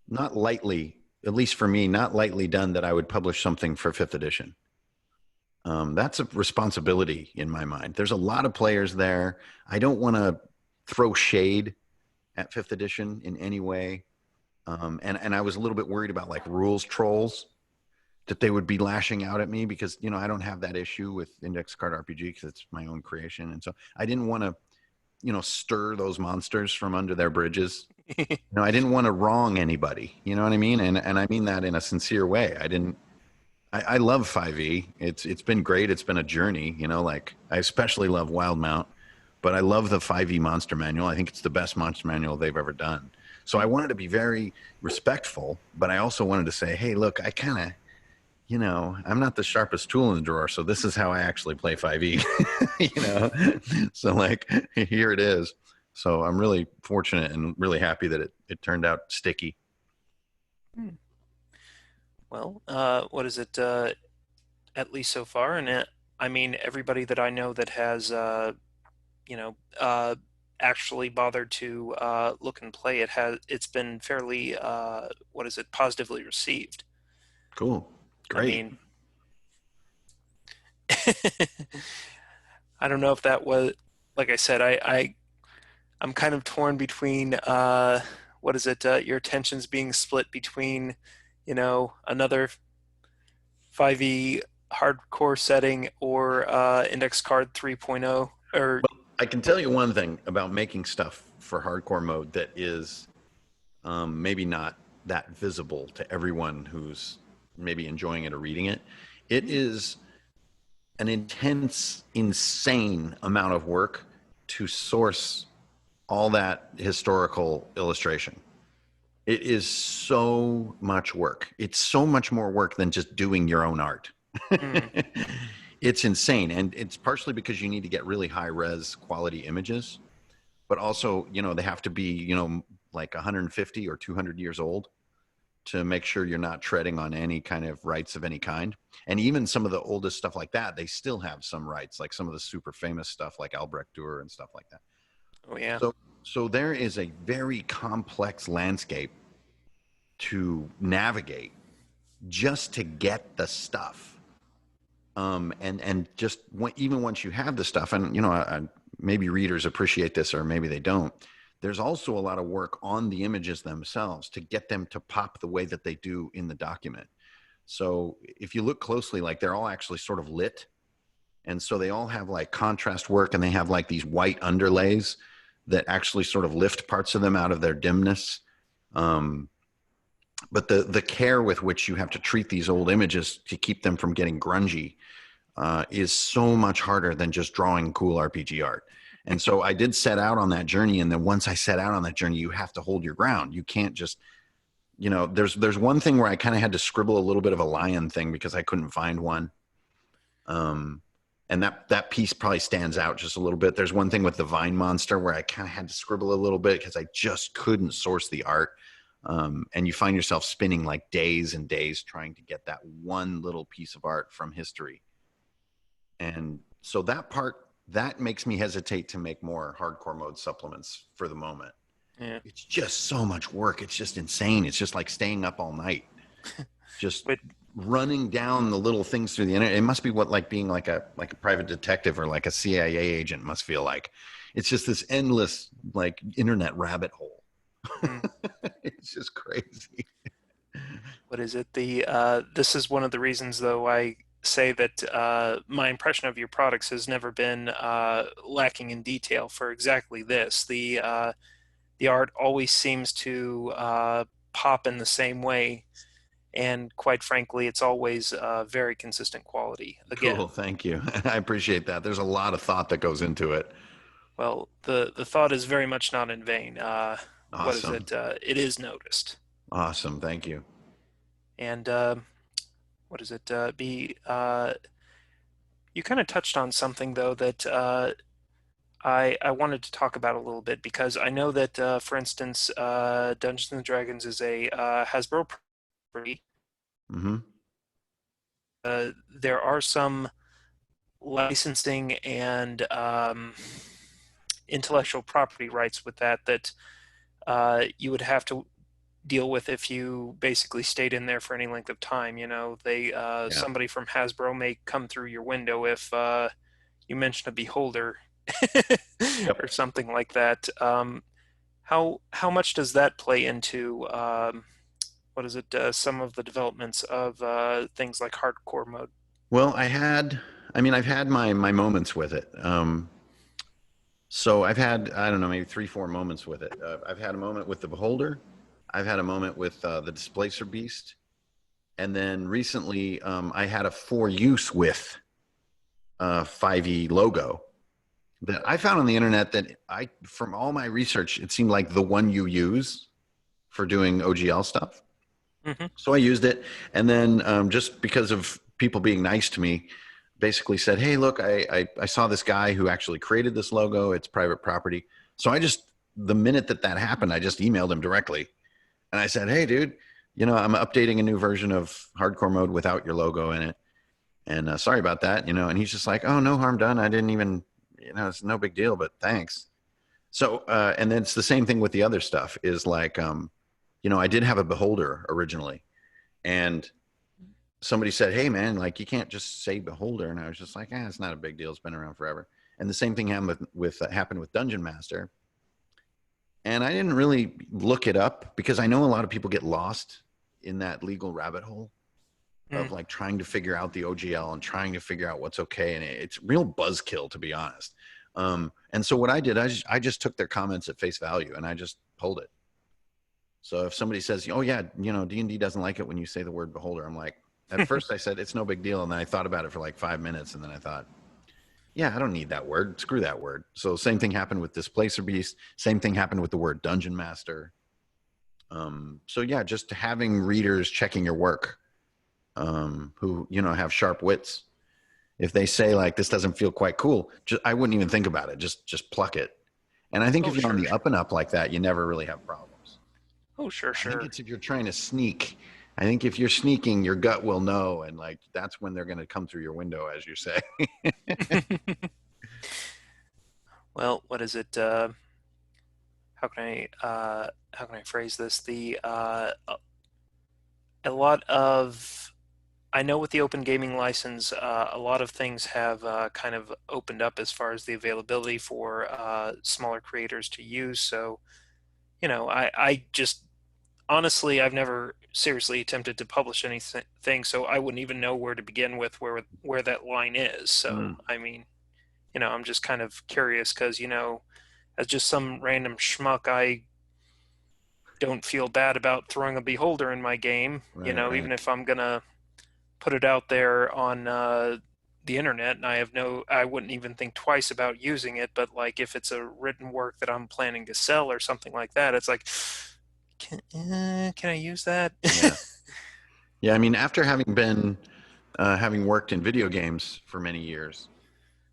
lightly, at least for me, not lightly done that I would publish something for fifth edition. That's a responsibility in my mind. There's a lot of players there. I don't want to throw shade at fifth edition in any way. And I was a little bit worried about like rules trolls that they would be lashing out at me because I don't have that issue with Index Card RPG because it's my own creation, and so I didn't want to stir those monsters from under their bridges. I didn't want to wrong anybody. You know what I mean? And I mean that in a sincere way. I didn't. I love 5e. It's been great. It's been a journey. Like I especially love Wildmount, but I love the 5e monster manual. I think it's the best monster manual they've ever done. So I wanted to be very respectful, but I also wanted to say, hey, look, I kind of, I'm not the sharpest tool in the drawer, so this is how I actually play 5e. So like here it is. So I'm really fortunate and really happy that it turned out sticky. Hmm. Well, what is it? At least so far, and I mean, everybody that I know that has, you know, uh, actually bothered to look and play it it's been fairly, what is it, positively received. Cool. I Great. mean, I don't know if that was, like I said, I'm kind of torn between, what is it, your attentions being split between, another 5e hardcore setting or index card 3.0 or I can tell you one thing about making stuff for hardcore mode that is maybe not that visible to everyone who's maybe enjoying it or reading it. It is an intense, insane amount of work to source all that historical illustration. It is so much work. It's so much more work than just doing your own art. mm, It's insane. And it's partially because you need to get really high res quality images, but also, they have to be, like 150 or 200 years old to make sure you're not treading on any kind of rights of any kind. And even some of the oldest stuff like that, they still have some rights, like some of the super famous stuff like Albrecht Dürer and stuff like that. oh yeah. So there is a very complex landscape to navigate just to get the stuff. And just even once you have the stuff, and maybe readers appreciate this or maybe they don't. There's also a lot of work on the images themselves to get them to pop the way that they do in the document. So if you look closely, like they're all actually sort of lit, and so they all have like contrast work, and they have like these white underlays that actually sort of lift parts of them out of their dimness. But the care with which you have to treat these old images to keep them from getting grungy is so much harder than just drawing cool RPG art. And so I did set out on that journey. And then once I set out on that journey, you have to hold your ground. You can't just, there's one thing where I kind of had to scribble a little bit of a lion thing because I couldn't find one. And that piece probably stands out just a little bit. There's one thing with the vine monster where I kind of had to scribble a little bit because I just couldn't source the art. And you find yourself spending like days and days trying to get that one little piece of art from history. And so that makes me hesitate to make more hardcore mode supplements for the moment. Yeah. It's just so much work. It's just insane. It's just like staying up all night, just But running down the little things through the internet. It must be what like being like a private detective or like a CIA agent must feel like. it's just this endless like internet rabbit hole. Hmm. It's just crazy. What is it? This is one of the reasons, though, I say that my impression of your products has never been lacking in detail for exactly this. The art always seems to pop in the same way, and quite frankly, it's always very consistent quality. Cool, Again, thank you. I appreciate that. There's a lot of thought that goes into it. well, the thought is very much not in vain. What is Awesome. it? It is noticed, Awesome, thank you. and what is it? Be You kind of touched on something though that I wanted to talk about a little bit because I know that, for instance, Dungeons and Dragons is a Hasbro property. Hmm. There are some licensing and intellectual property rights with that you would have to deal with if you basically stayed in there for any length of time. They Yeah. somebody from Hasbro may come through your window if you mention a beholder Yep. or something like that. How much does that play into what is it? Some of the developments of things like hardcore mode. Well, I've had my moments with it. So I've had, I don't know, maybe three, four moments with it. I've had a moment with the Beholder. I've had a moment with the Displacer Beast. And then recently, I had a for use with 5e logo that I found on the internet that from all my research, it seemed like the one you use for doing OGL stuff. Hmm. So I used it. And then just because of people being nice to me, basically said, hey, look, I saw this guy who actually created this logo. It's private property. So the minute that happened, I just emailed him directly. And I said, hey, dude, I'm updating a new version of hardcore mode without your logo in it. And sorry about that, and he's just like, oh, no harm done. I didn't even, it's no big deal, but thanks. So, and then it's the same thing with the other stuff is like, I did have a beholder originally. And somebody said, hey, man, like you can't just say beholder. And I was just like, it's not a big deal. It's been around forever. And the same thing happened with Dungeon Master. And I didn't really look it up because I know a lot of people get lost in that legal rabbit hole Mm. of like trying to figure out the OGL and trying to figure out what's okay. And it's real buzzkill, to be honest. And so what I did, I just took their comments at face value and I just pulled it. So if somebody says, oh yeah, D&D doesn't like it when you say the word beholder, I'm like, at first I said, it's no big deal. And then I thought about it for like 5 minutes. And then I thought, yeah, I don't need that word. Screw that word. So same thing happened with Displacer Beast. Same thing happened with the word Dungeon Master. So yeah, just having readers checking your work, who, have sharp wits. If they say like, this doesn't feel quite cool, I wouldn't even think about it. Just pluck it. And I think Oh, if you're on sure, the up and sure. up like that, you never really have problems. Oh, sure, I think sure. it's if you're trying to sneak. I think if you're sneaking, your gut will know, and like that's when they're going to come through your window, as you say. Well, what is it? How can I phrase this? A lot of I know with the open gaming license, a lot of things have kind of opened up as far as the availability for smaller creators to use. So, I just honestly, I've never seriously attempted to publish anything, so I wouldn't even know where to begin with where that line is. So, Mm, I mean, I'm just kind of curious because, as just some random schmuck, I don't feel bad about throwing a beholder in my game, right, right. even if I'm gonna put it out there on the internet, and I wouldn't even think twice about using it. But like, if it's a written work that I'm planning to sell or something like that, it's like, can I use that? Yeah, yeah. I mean, after having worked in video games for many years,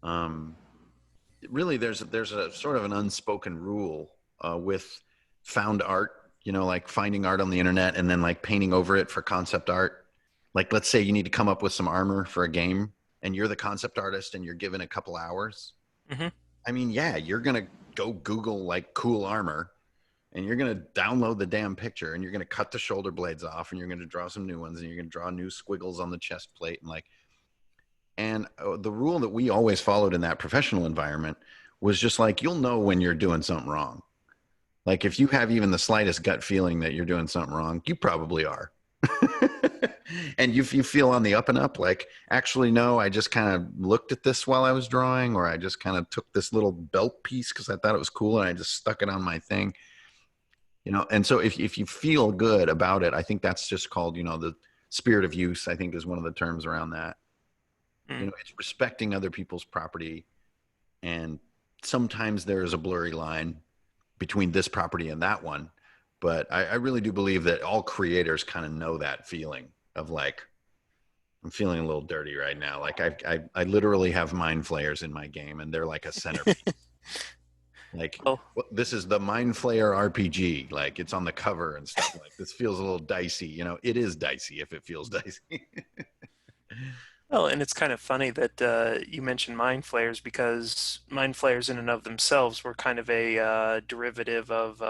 um, really there's a sort of an unspoken rule with found art, like finding art on the internet and then like painting over it for concept art. Like let's say you need to come up with some armor for a game and you're the concept artist and you're given a couple hours. Hmm. I mean, yeah, you're going to go Google like cool armor and you're going to download the damn picture and you're going to cut the shoulder blades off and you're going to draw some new ones and you're going to draw new squiggles on the chest plate and like, and the rule that we always followed in that professional environment was just like, you'll know when you're doing something wrong. Like if you have even the slightest gut feeling that you're doing something wrong, you probably are. And you feel on the up and up, like, actually, no, I just kind of looked at this while I was drawing, or I just kind of took this little belt piece because I thought it was cool and I just stuck it on my thing, And so if you feel good about it, I think that's just called, the spirit of use, I think is one of the terms around that. Mm. It's respecting other people's property. And sometimes there is a blurry line between this property and that one. But I really do believe that all creators kind of know that feeling of like, I'm feeling a little dirty right now. Like I literally have mind flayers in my game, and they're like a centerpiece. Like, Well, this is the Mind Flayer RPG. Like, it's on the cover and stuff. Like, this feels a little dicey. It is dicey if it feels dicey. well, and it's kind of funny that you mentioned mind flayers, because mind flayers in and of themselves were kind of a derivative of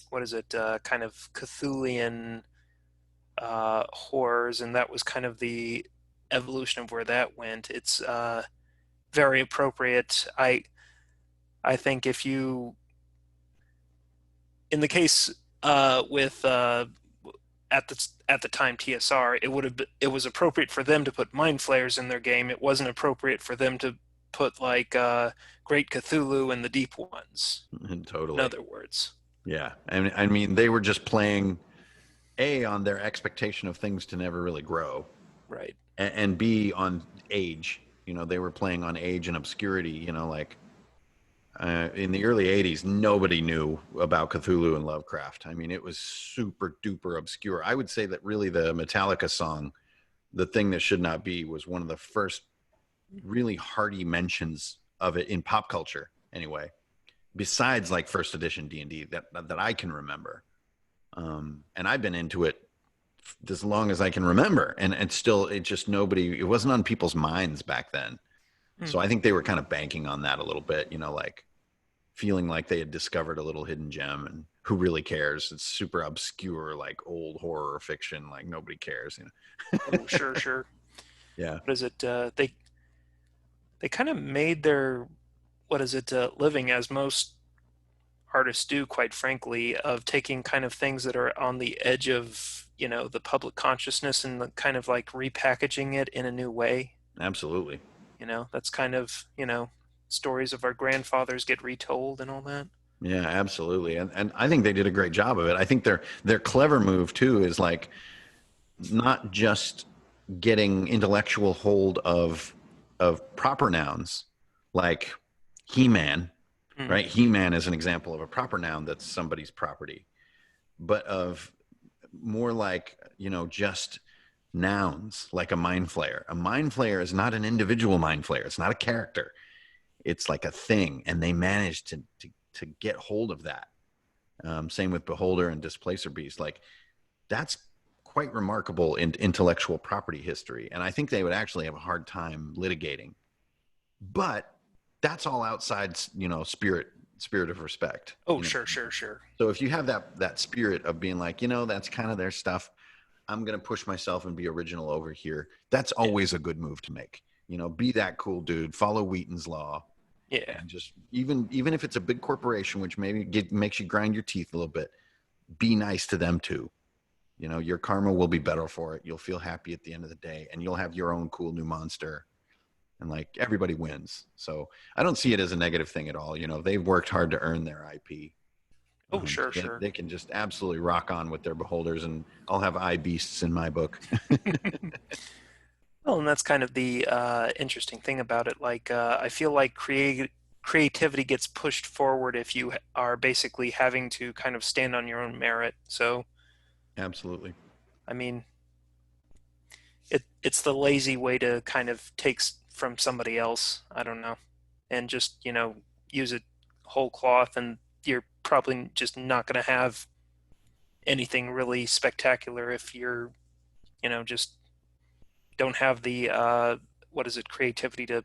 what is it? Kind of Cthulhian horrors, and that was kind of the evolution of where that went. It's very appropriate. I think if you, in the case with at the time TSR, it was appropriate for them to put mind flayers in their game. It wasn't appropriate for them to put like Great Cthulhu in the Deep Ones. In Totally. other words, Yeah. I mean, they were just playing on their expectation of things to never really grow, right? and B, on age. They were playing on age and obscurity. Like, in the early 80s, nobody knew about Cthulhu and Lovecraft. I mean, it was super duper obscure. I would say that really the Metallica song, "The Thing That Should Not Be," was one of the first really hearty mentions of it in pop culture, anyway, besides like first edition D&D that I can remember. And I've been into it as long as I can remember. And still, it wasn't on people's minds back then. Hmm. So I think they were kind of banking on that a little bit, like feeling like they had discovered a little hidden gem, and who really cares? It's super obscure, like old horror fiction, like nobody cares. Oh, sure, sure. Yeah, What is it? They kind of made their, what is it, living, as most artists do, quite frankly, of taking kind of things that are on the edge of, the public consciousness, and kind of like repackaging it in a new way. absolutely. That's kind of, stories of our grandfathers get retold and all that. Yeah, absolutely. And I think they did a great job of it. I think their clever move too is like not just getting intellectual hold of proper nouns like He-Man, Mm. right? He-Man is an example of a proper noun that's somebody's property, but of more like, just nouns like a mind flayer. A mind flayer is not an individual mind flayer. It's not a character. It's like a thing, and they managed to get hold of that. Same with Beholder and Displacer Beast. Like, that's quite remarkable in intellectual property history, and I think they would actually have a hard time litigating. But that's all outside, spirit of respect. Oh, sure, sure, sure. So if you have that spirit of being like, that's kind of their stuff, I'm going to push myself and be original over here. That's Yeah, always a good move to make. Be that cool dude. Follow Wheaton's law, yeah. and just even if it's a big corporation, which maybe makes you grind your teeth a little bit, be nice to them too. Your karma will be better for it. You'll feel happy at the end of the day, and you'll have your own cool new monster, and like everybody wins. So I don't see it as a negative thing at all. They've worked hard to earn their IP. Oh, sure, They sure. can just absolutely rock on with their beholders, and I'll have eye beasts in my book. Well, and that's kind of the interesting thing about it. Like, I feel like creativity gets pushed forward if you are basically having to kind of stand on your own merit. So, Absolutely. I mean, it's the lazy way to kind of take from somebody else. I don't know, and just use it whole cloth, and you're probably just not going to have anything really spectacular if you're just don't have the what is it, creativity to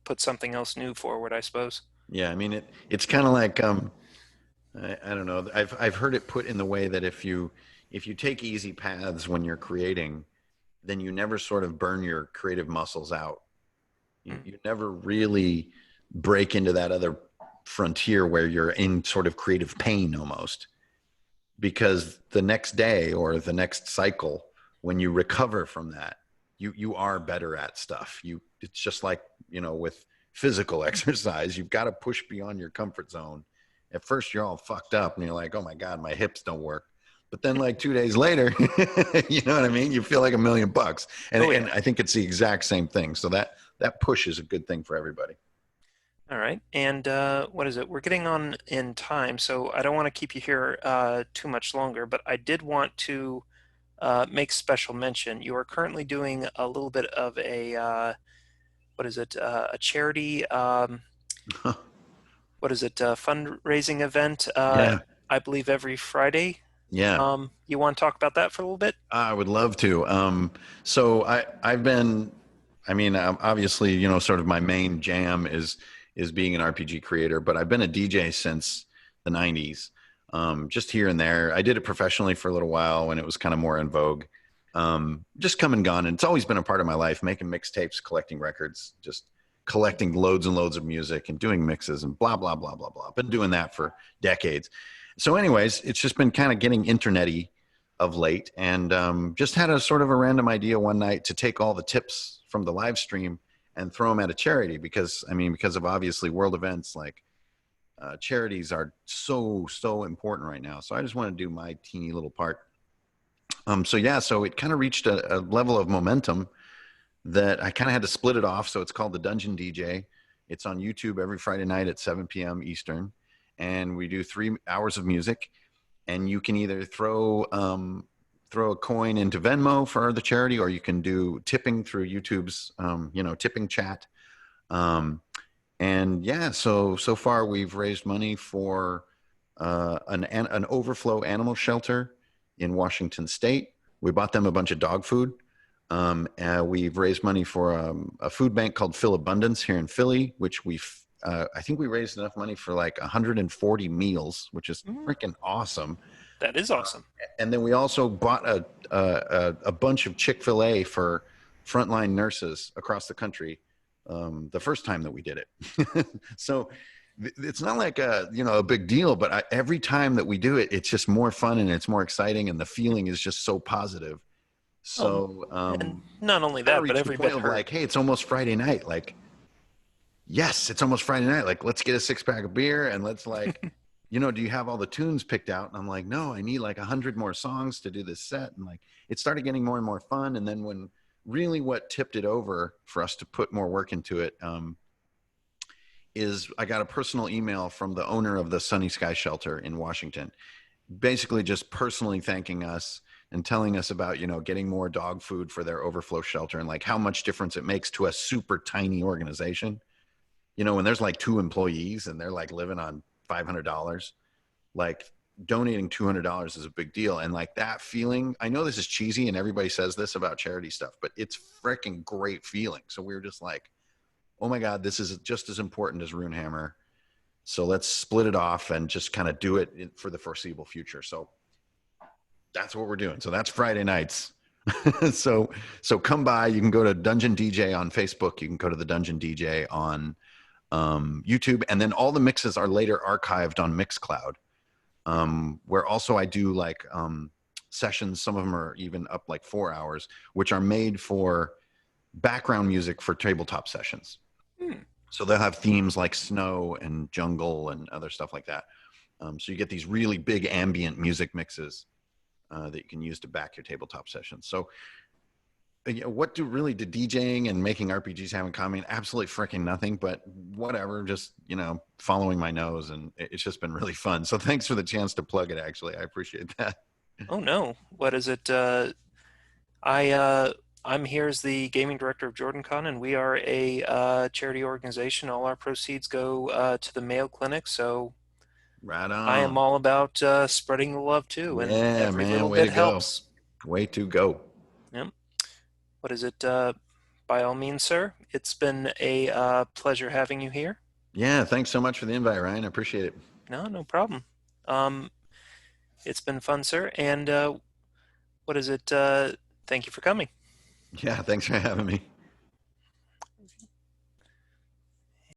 put something else new forward, I suppose. Yeah, I mean it's kind of like I don't know. I've heard it put in the way that if you take easy paths when you're creating, then you never sort of burn your creative muscles out. You, Mm. you never really break into that other frontier where you're in sort of creative pain almost, because the next day or the next cycle, when you recover from that, you are better at stuff. It's just like, with physical exercise, you've got to push beyond your comfort zone. At first you're all fucked up and you're like, oh my god, my hips don't work. But then like 2 days later, you know what I mean, you feel like $1,000,000. and Oh and yeah. I think it's the exact same thing. So that push is a good thing for everybody. All right. And what is it? We're getting on in time, so I don't want to keep you here too much longer, but I did want to make special mention. You are currently doing a little bit of a what is it? A charity. What is it? Fundraising event. Yeah. I believe every Friday. Yeah. You want to talk about that for a little bit? I would love to. So I've been, I mean, obviously, sort of my main jam is being an RPG creator, but I've been a DJ since the '90s, just here and there. I did it professionally for a little while when it was kind of more in vogue. Just come and gone, and it's always been a part of my life, making mixtapes, collecting records, just collecting loads and loads of music and doing mixes and blah blah blah blah blah. I've been doing that for decades. So, anyways, it's just been kind of getting internety of late, and just had a sort of a random idea one night to take all the tips from the live stream and throw them at a charity, because because of obviously world events, like charities are so important right now. So I just want to do my teeny little part. So yeah, so it kind of reached a level of momentum that I kind of had to split it off. So it's called the Dungeon DJ. It's on YouTube every Friday night at 7 p.m. Eastern, and we do 3 hours of music. And you can either throw a coin into Venmo for the charity, or you can do tipping through YouTube's tipping chat. And yeah, so far we've raised money for an overflow animal shelter in Washington State. We bought them a bunch of dog food. We've raised money for a food bank called Phil Abundance here in Philly, which I think we raised enough money for like 140 meals, which is Mm, freaking awesome. that is awesome. And then we also bought a bunch of Chick-fil-A for frontline nurses across the country, the first time that we did it. So it's not like a big deal, but every time that we do it, it's just more fun and it's more exciting, and the feeling is just so positive. Oh, So and not only kind of that, but reached the every bit point of hurt. like, hey, it's almost Friday night. Like, yes, it's almost Friday night. Like, let's get a 6-pack of beer and let's like, do you have all the tunes picked out? And I'm like, no, I need like 100 more songs to do this set. And like, it started getting more and more fun. And then when really what tipped it over for us to put more work into it, is I got a personal email from the owner of the Sunny Sky Shelter in Washington, basically just personally thanking us and telling us about, getting more dog food for their overflow shelter and like how much difference it makes to a super tiny organization. When there's like 2 employees and they're like living on $500, like donating $200 is a big deal. And like that feeling, I know this is cheesy and everybody says this about charity stuff, but it's freaking great feeling. So we were just like, oh my God, this is just as important as Runehammer. So let's split it off and just kind of do it for the foreseeable future. So that's what we're doing. So that's Friday nights. so come by. You can go to Dungeon DJ on Facebook. You can go to the Dungeon DJ on YouTube, and then all the mixes are later archived on Mixcloud, where also I do like sessions. Some of them are even up like 4 hours, which are made for background music for tabletop sessions. Hmm. So they'll have themes like snow and jungle and other stuff like that. So you get these really big ambient music mixes that you can use to back your tabletop sessions. So what did DJing and making RPGs have in common? Absolutely freaking nothing, but whatever, just, following my nose, and it's just been really fun. So thanks for the chance to plug it, actually. I appreciate that. Oh no, what is it? I I'm here as the gaming director of JordanCon, and we are a charity organization. All our proceeds go to the Mayo Clinic, so Right I am on. all about spreading the love too, and Yeah, every man, little way to bit go. helps. Way to go. Yep. What is it? By all means, sir. It's been a pleasure having you here. Yeah, thanks so much for the invite, Ryan. I appreciate it. No, no problem. Um, it's been fun, sir. And what is it? Thank you for coming. Yeah, thanks for having me.